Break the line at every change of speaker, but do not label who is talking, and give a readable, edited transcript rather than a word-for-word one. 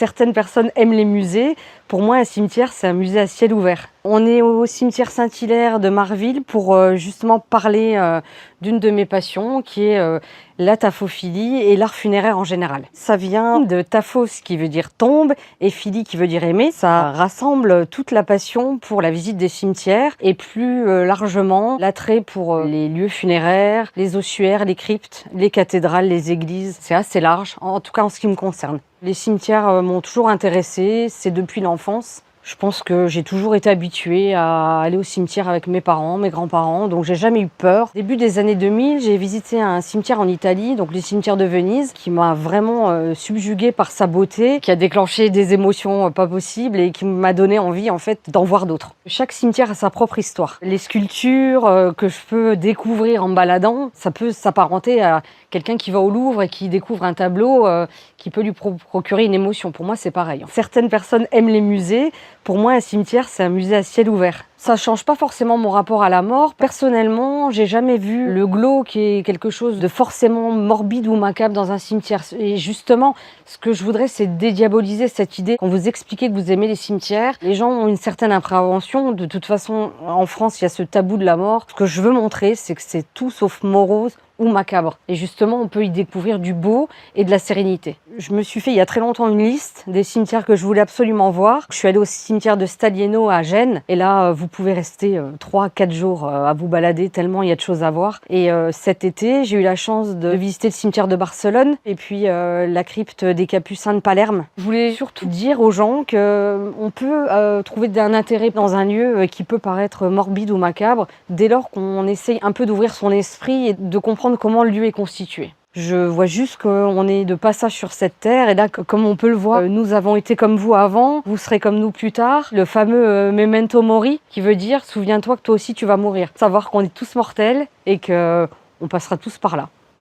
Certaines personnes aiment les musées. Pour moi, un cimetière, c'est un musée à ciel ouvert. On est au cimetière Saint-Hilaire de Marville pour justement parler d'une de mes passions qui est la taphophilie et l'art funéraire en général. Ça vient de taphos qui veut dire tombe et philie qui veut dire aimer. Ça rassemble toute la passion pour la visite des cimetières et plus largement l'attrait pour les lieux funéraires, les ossuaires, les cryptes, les cathédrales, les églises. C'est assez large, en tout cas en ce qui me concerne. Les cimetières m'ont toujours intéressée, c'est depuis l'enfance. Je pense que j'ai toujours été habituée à aller au cimetière avec mes parents, mes grands-parents, donc j'ai jamais eu peur. Début des années 2000, j'ai visité un cimetière en Italie, donc le cimetière de Venise, qui m'a vraiment subjuguée par sa beauté, qui a déclenché des émotions pas possibles et qui m'a donné envie en fait d'en voir d'autres. Chaque cimetière a sa propre histoire. Les sculptures que je peux découvrir en me baladant, ça peut s'apparenter à quelqu'un qui va au Louvre et qui découvre un tableau qui peut lui procurer une émotion. Pour moi, c'est pareil. Certaines personnes aiment les musées. Pour moi, un cimetière, c'est un musée à ciel ouvert. Ça change pas forcément mon rapport à la mort. Personnellement, j'ai jamais vu le glauque qui est quelque chose de forcément morbide ou macabre dans un cimetière. Et justement, ce que je voudrais, c'est dédiaboliser cette idée. Quand vous expliquez que vous aimez les cimetières, les gens ont une certaine appréhension. De toute façon, en France, il y a ce tabou de la mort. Ce que je veux montrer, c'est que c'est tout sauf morose ou macabre. Et justement, on peut y découvrir du beau et de la sérénité. Je me suis fait il y a très longtemps une liste des cimetières que je voulais absolument voir. Je suis allée au cimetière de Staglieno à Gênes et là, vous pouvez rester 3-4 jours à vous balader tellement il y a de choses à voir. Et cet été, j'ai eu la chance de visiter le cimetière de Barcelone et puis la crypte des Capucins de Palerme. Je voulais surtout dire aux gens qu'on peut trouver un intérêt dans un lieu qui peut paraître morbide ou macabre dès lors qu'on essaye un peu d'ouvrir son esprit et de comprendre comment le lieu est constitué. Je vois juste qu'on est de passage sur cette terre et là, comme on peut le voir, nous avons été comme vous avant, vous serez comme nous plus tard. Le fameux memento mori qui veut dire souviens-toi que toi aussi tu vas mourir. Savoir qu'on est tous mortels et qu'on passera tous par là.